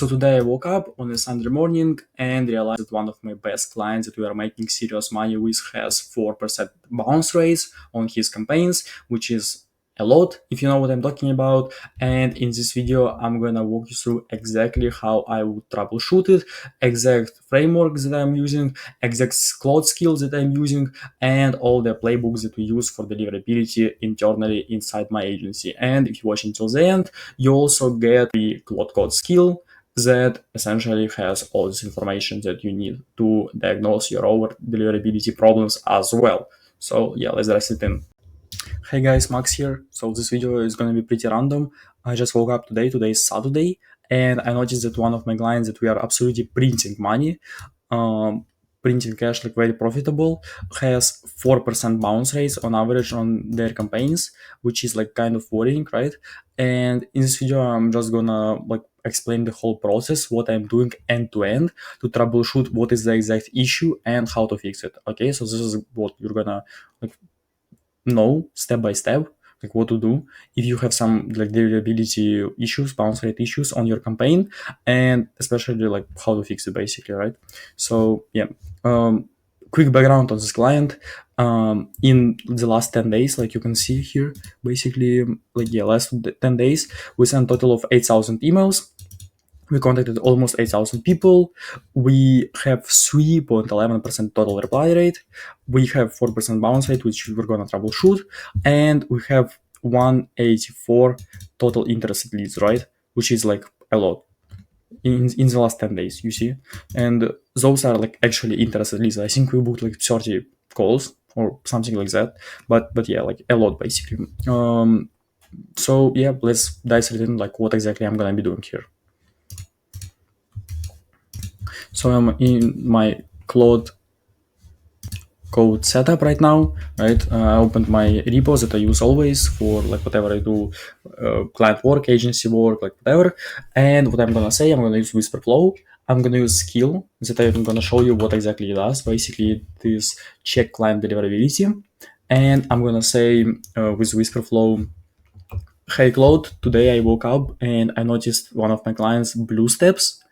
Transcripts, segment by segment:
So today I woke up on a Sunday morning and realized that one of my best clients that we are making serious money with has 4% bounce rates on his campaigns, which is a lot if you know what I'm talking about. And in this video, I'm gonna walk you through exactly how I would troubleshoot it, exact frameworks that I'm using, exact Claude skills that I'm using, and all the playbooks that we use for deliverability internally inside my agency. And if you watch until the end, you also get the Claude Code skill that essentially has all this information that you need to diagnose your own deliverability problems as well. So yeah, let's dive it in. Hey guys, Max here. So this video is going to be pretty random. I just woke up today is Saturday, and I noticed that one of my clients that we are absolutely printing money, printing cash like very profitable, has 4% bounce rates on average on their campaigns, which is like kind of worrying, right? And in this video, I'm just gonna like explain the whole process, what I'm doing end to end to troubleshoot what is the exact issue and how to fix it. Okay, so this is what you're gonna like know step by step, like what to do if you have some like deliverability issues, bounce rate issues on your campaign, and especially like how to fix it basically, right? So yeah, quick background on this client. In the last 10 days, like you can see here, basically like yeah, last 10 days we sent a total of 8,000 emails. We contacted almost 8,000 people. We have 3.11% total reply rate. We have 4% bounce rate, which we're going to troubleshoot. And we have 184 total interested leads, right? Which is like a lot in the last 10 days, you see. And those are like actually interested leads. I think we booked like 30 calls or something like that. But yeah, like a lot basically. So yeah, let's dive right in like what exactly I'm going to be doing here. So I'm in my Claude Code setup right now, right? I opened my repos that I use always for like whatever I do, client work, agency work, like whatever. And what I'm gonna say, I'm gonna use Whisperflow. I'm gonna use skill that I'm gonna show you what exactly it does. Basically, it is check client deliverability. And I'm gonna say with Whisperflow, hey Claude, today I woke up and I noticed one of my clients, Blue Steps,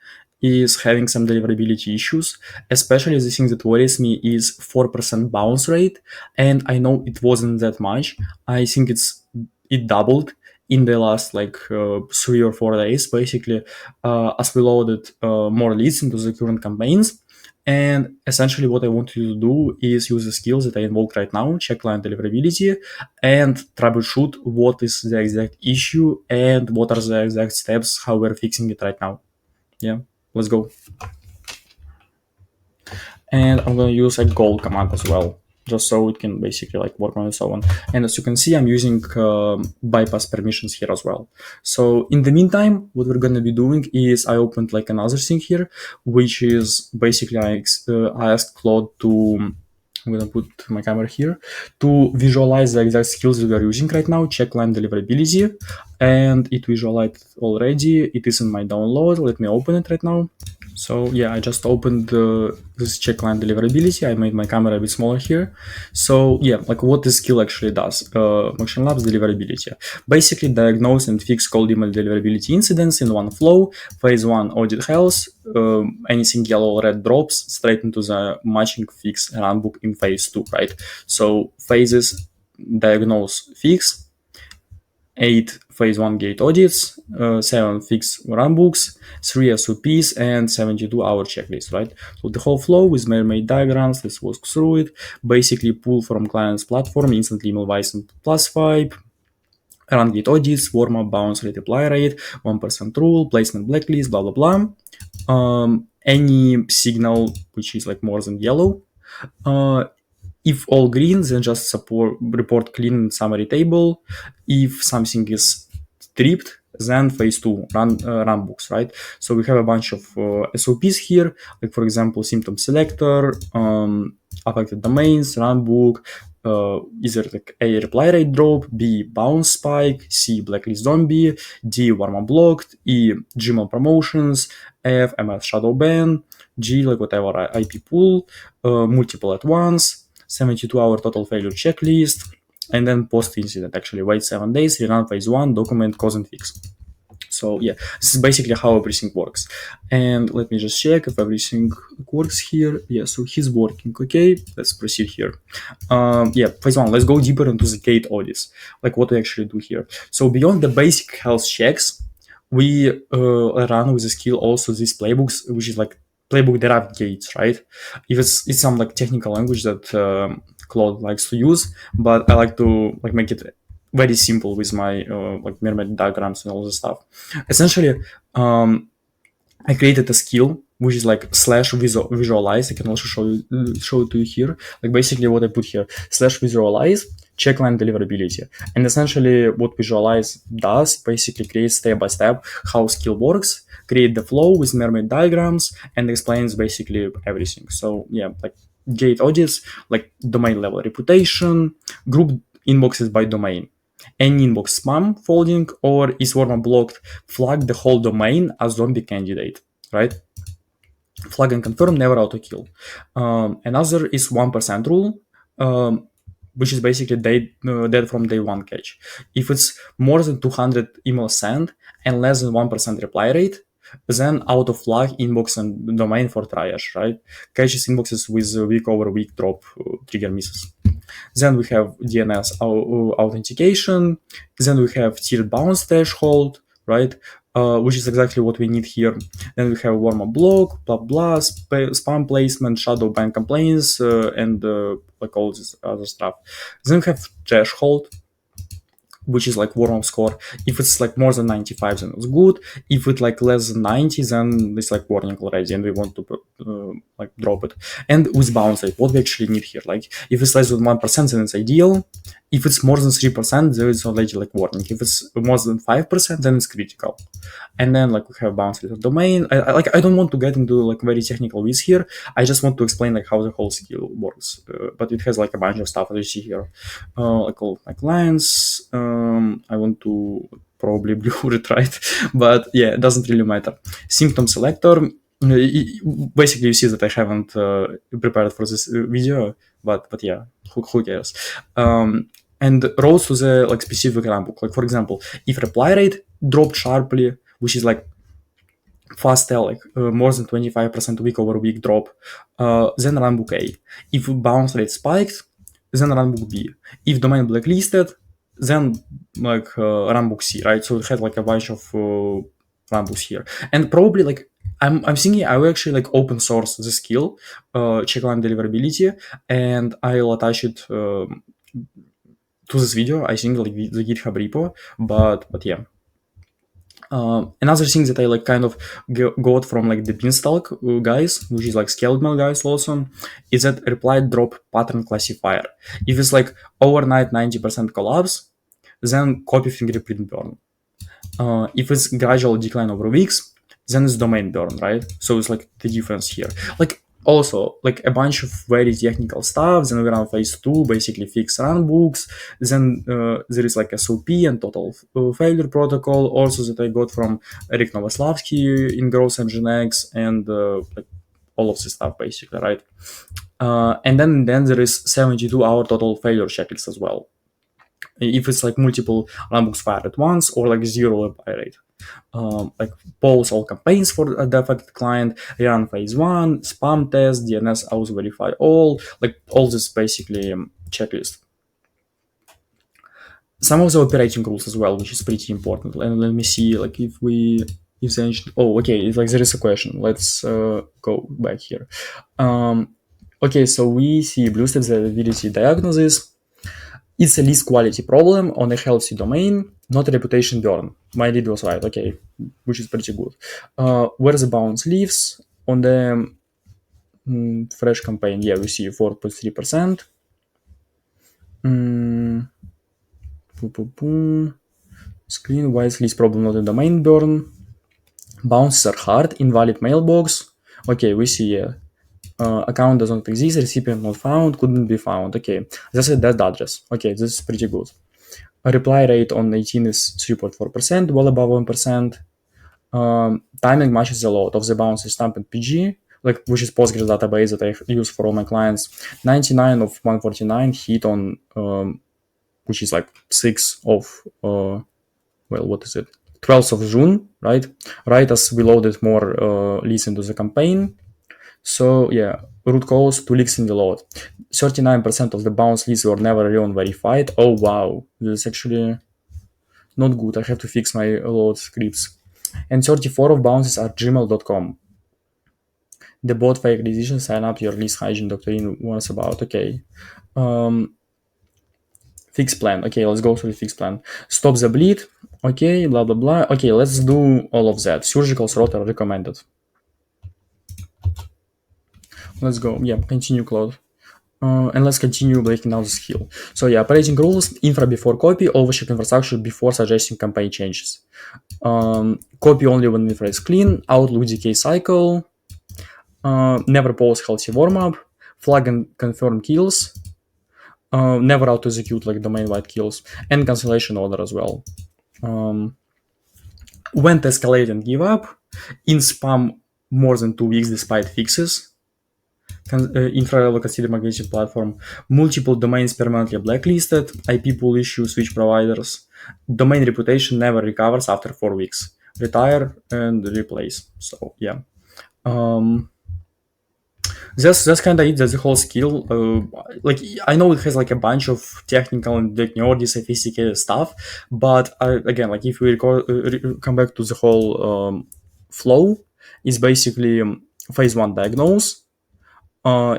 is having some deliverability issues. Especially the thing that worries me is 4% bounce rate, and I know it wasn't that much. I think it doubled in the last like 3 or 4 days, basically, as we loaded more leads into the current campaigns. And essentially what I want you to do is use the skills that I invoked right now, check client deliverability, and troubleshoot what is the exact issue and what are the exact steps how we're fixing it right now. Yeah, let's go. And I'm going to use a goal command as well, just so it can basically like work on its own. And as you can see, I'm using bypass permissions here as well. So in the meantime, what we're going to be doing is I opened like another thing here, which is basically I asked Claude to, I'm going to put my camera here, to visualize the exact skills that we are using right now, check line deliverability, and it visualized already. It is in my download. Let me open it right now. So yeah, I just opened this check line deliverability. I made my camera a bit smaller here. So yeah, like what this skill actually does. Function Labs deliverability. Basically diagnose and fix cold email deliverability incidents in one flow. Phase 1 audit health. Anything yellow or red drops straight into the matching fix runbook in phase 2, right? So phases: diagnose, fix, 8 phase 1 gate audits, 7 fix runbooks, 3 SOPs, and 72-hour checklist, right? So the whole flow with mermaid diagrams, let's walk through it. Basically pull from client's platform, instantly email wise and +5, run gate audits, warm-up, bounce rate, apply rate, 1% rule, placement blacklist, blah, blah, blah. Any signal which is like more than yellow. If all green, then just report clean in summary table. If something is stripped, then phase 2 run books, right? So we have a bunch of SOPs here, like for example, symptom selector, affected domains, run book, either like A, reply rate drop, B, bounce spike, C, blacklist zombie, D, warm-up blocked, E, Gmail promotions, F, MS shadow ban, G, like whatever IP pool, multiple at once, 72-hour total failure checklist, and then post incident, actually wait 7 days, rerun phase 1, document cause and fix. So yeah, this is basically how everything works. And let me just check if everything works here. Yeah, so he's working. Okay, let's proceed here. Yeah, phase one, let's go deeper into the gate audits, like what we actually do here. So beyond the basic health checks, we run with the skill also these playbooks, which is like playbook derived gates, right? If it's some like technical language that Claude likes to use, but I like to like make it very simple with my like mermaid diagrams and all this stuff. Essentially, I created a skill which is like slash visualize. I can also show it to you here. Like basically what I put here, slash visualize checkline deliverability. And essentially what visualize does basically creates step by step how skill works, create the flow with mermaid diagrams, and explains basically everything. So yeah, like gate audits, like domain level reputation, group inboxes by domain. Any inbox spam folding or is warm blocked, flag the whole domain as zombie candidate, right? Flag and confirm, never auto kill. Another is 1% rule, which is basically dead from day one catch. If it's more than 200 emails sent and less than 1% reply rate, then auto flag inbox and domain for triage, right? Catches inboxes with week over week drop trigger misses. Then we have DNS authentication. Then we have tiered bounce threshold, right? Which is exactly what we need here. Then we have warm-up block, blah blah, spam placement, shadow ban complaints, and like all this other stuff. Then we have threshold, which is like warm-up score. If it's like more than 95, then it's good. If it's like less than 90, then it's like warning already, and we want to like drop it. And with bounce rate, what we actually need here, like if it's less than 1%, then it's ideal. If it's more than 3%, there is already like warning. If it's more than 5%, then it's critical. And then like we have bounce rate of domain. I don't want to get into like very technical with here. I just want to explain like how the whole skill works. But it has like a bunch of stuff as you see here, like all like lines. I want to probably blur it, right? But yeah, it doesn't really matter. Symptom selector. Basically, you see that I haven't prepared for this video, but yeah, who cares? And roles to the like specific runbook. Like for example, if reply rate dropped sharply, which is like fast tell, like more than 25% week over week drop, then runbook A. If bounce rate spiked, then runbook B. If domain blacklisted, then like runbook C, right? So it had like a bunch of runbooks here, and probably like I'm thinking I will actually like open source the skill, checkline deliverability, and I'll attach it to this video. I think like the GitHub repo, but yeah. Another thing that I like kind of got from like the Beanstalk guys, which is like scaled mail guys also, is that reply drop pattern classifier. If it's like overnight 90% collapse, then copy fingerprint burn. If it's gradual decline over weeks, then it's domain burn, right? So it's like the difference here. Like also like a bunch of very technical stuff. Then we run phase 2, basically fix runbooks. Then there is like SOP and total failure protocol also that I got from Eric Novoslavsky in Growth Engine X, and like all of this stuff basically, right? And then there is 72-hour total failure checklist as well. If it's like multiple runbooks fired at once or like zero reply rate. Like pause all campaigns for the affected client, run phase 1, spam test, DNS auto verify all, like all this basically checklist. Some of the operating rules as well, which is pretty important. And let me see, like if the ancient, okay, it's like there is a question. Let's go back here. Okay, so we see blue step deliverability diagnosis. It's a least quality problem on a healthy domain, not a reputation burn. My read was right, okay, which is pretty good. Where the bounce lives on the fresh campaign, yeah, we see 4.3%. Screen, why is least problem not a domain burn? Bounces are hard, invalid mailbox. Okay, we see account does not exist, recipient not found, couldn't be found. Okay, that's a dead address. Okay, this is pretty good. Reply rate on 18 is 3.4%, well above 1%. Timing matches a lot of the bounce is stamped PG, like which is Postgres database that I use for all my clients. 99 of 149 hit on, which is like 6 of, well, what is it? 12th of June, right? Right as we loaded more leads into the campaign. So yeah, root cause to leaks in the load. 39% of the bounce leads were never even verified. Oh wow, this is actually not good. I have to fix my load scripts. And 34 of bounces are gmail.com. The bot fake decision sign up your list hygiene doctrine was about. Okay. Um, Fix plan. Okay, let's go through the fix plan. Stop the bleed. Okay, blah blah blah. Okay, let's do all of that. Surgical throttle recommended. Let's go. Yeah, continue, Claude. And let's continue breaking down the skill. So yeah, operating rules, infra before copy, always check infrastructure before suggesting campaign changes. Copy only when infra is clean, outlook decay cycle, never pause healthy warm-up, flag and confirm kills, never auto-execute like domain-wide kills, and cancellation order as well. Went escalate and give up, in spam more than 2 weeks despite fixes, infra consider migration platform, multiple domains permanently blacklisted, IP pool issue, switch providers, domain reputation never recovers after 4 weeks, retire and replace. So yeah, that's kind of it. That's the whole skill. Like I know it has like a bunch of technical and like nerdy, sophisticated stuff, but again, like if we come back to the whole flow, is basically phase one diagnose.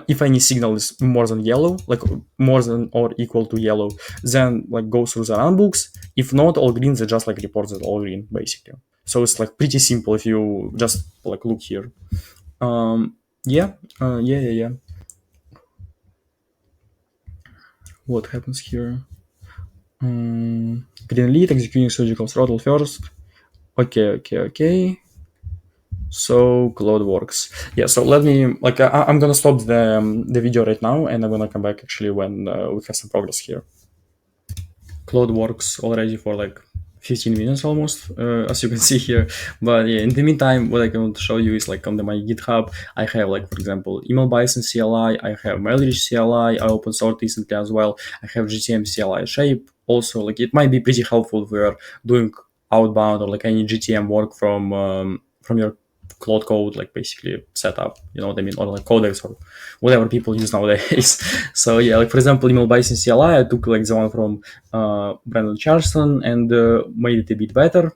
If any signal is more than yellow, like more than or equal to yellow, then like go through the runbooks. If not, all green, they just like report that all green, basically. So it's like pretty simple if you just like look here. Um, yeah, yeah. What happens here? Green lead, executing surgical throttle first. Okay. So Claude works. Yeah. So let me like I'm gonna stop the video right now, and I'm gonna come back actually when we have some progress here. Claude works already for like 15 minutes almost, as you can see here. But yeah, in the meantime, what I want to show you is like on my GitHub, I have like, for example, email bison CLI, I have MailRich CLI, I open sourced recently as well. I have GTM CLI shape. Also, like it might be pretty helpful if we're doing outbound or like any GTM work from your Claude Code, like basically setup, you know what I mean, or like codecs or whatever people use nowadays. So yeah, like for example, email bison CLI, I took like the one from Brandon Charleston and made it a bit better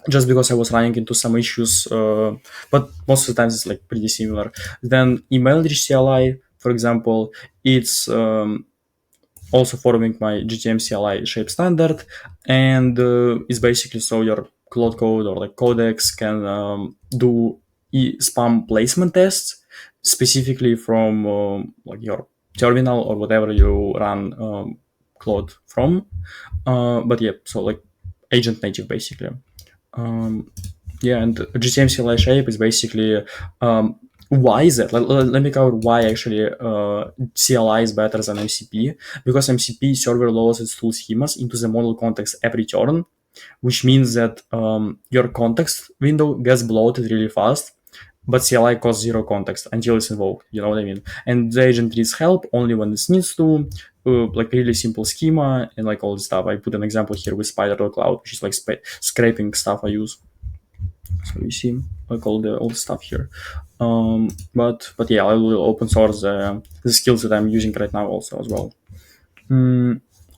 just because I was running into some issues, but most of the times it's like pretty similar. Then email rich CLI, for example, it's also following my GTM CLI shape standard, and it's basically so your Claude Code or like codecs can do spam placement tests specifically from like your terminal or whatever you run Claude from. But yeah, so like agent native basically. Yeah, and GTM CLI shape is basically why is it? Let me cover why actually CLI is better than MCP, because MCP server loads its tool schemas into the model context every turn, which means that your context window gets bloated really fast, but CLI costs zero context until it's invoked. You know what I mean? And the agent needs help only when it needs to, like really simple schema and like all this stuff. I put an example here with Spider.cloud, which is like scraping stuff I use. So you see like all the stuff here. But yeah, I will open source the skills that I'm using right now also as well.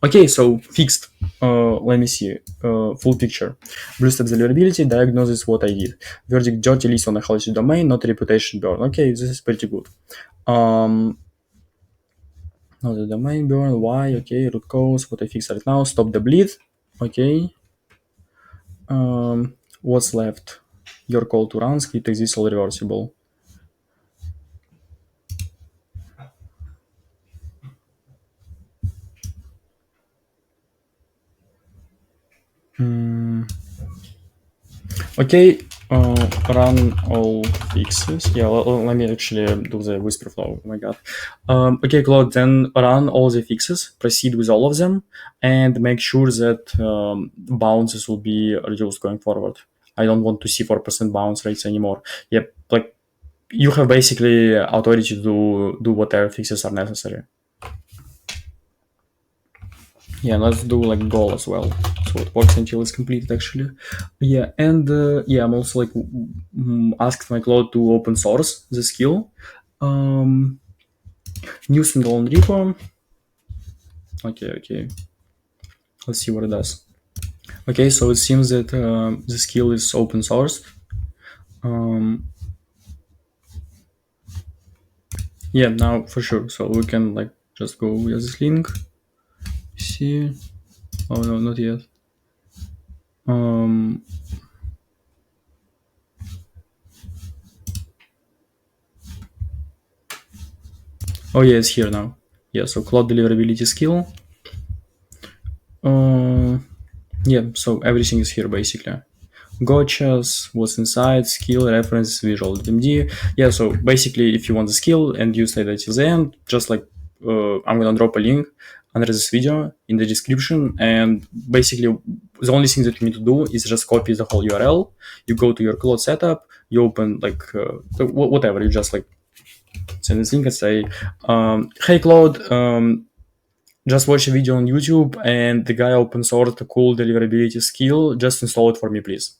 Okay, so fixed. Let me see. Full picture. Blue step deliverability, diagnosis what I did. Verdict dirty list on a healthy domain, not reputation burn. Okay, this is pretty good. Not the domain burn, why? Okay, root cause, what I fix right now. Stop the bleed. Okay. What's left? Your call to run, script exists all reversible. Okay, run all fixes. Yeah, let me actually do the whisper flow. Oh my god. Okay, Claude, then run all the fixes, proceed with all of them, and make sure that bounces will be reduced going forward. I don't want to see 4% bounce rates anymore. Yep, like you have basically authority to do whatever fixes are necessary. Yeah, let's do like goal as well, so it works until it's completed actually. Yeah, and yeah, I'm also like asked my Claude to open source the skill. um New standalone repo. Okay, let's see what it does. Okay, so it seems that the skill is open source. um yeah, now for sure, so we can like just go with this link. See. Oh no, not yet. um oh yeah, it's here now. Yeah, so Claude deliverability skill. uh yeah, so everything is here basically. Gotchas, what's inside, skill, reference, visual DMD. Yeah, so basically, if you want the skill and you stay there till the end, just like I'm gonna drop a link under this video in the description, and basically the only thing that you need to do is just copy the whole URL. You go to your Claude setup, you open like whatever, you just like send this link and say, "Hey Claude, just watch a video on YouTube and the guy open sourced a cool deliverability skill. Just install it for me, please."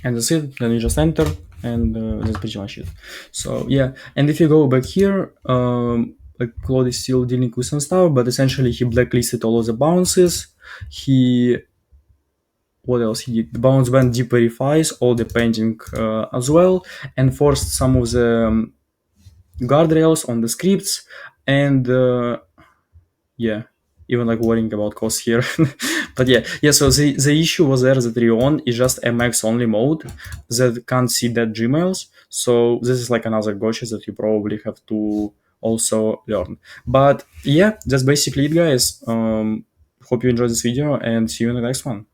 And that's it. Then you just enter, and that's pretty much it. So yeah, and if you go back here, like Claude is still dealing with some stuff, but essentially he blacklisted all of the bounces. He What else he did? The bounce ban deverifies all the pending as well, and forced some of the guardrails on the scripts, and yeah, even like worrying about costs here. But yeah, so the issue was there that Rion is just a max only mode that can't see dead Gmails. So this is like another gotcha that you probably have to also learn. But yeah, that's basically it, guys. Hope you enjoyed this video and see you in the next one.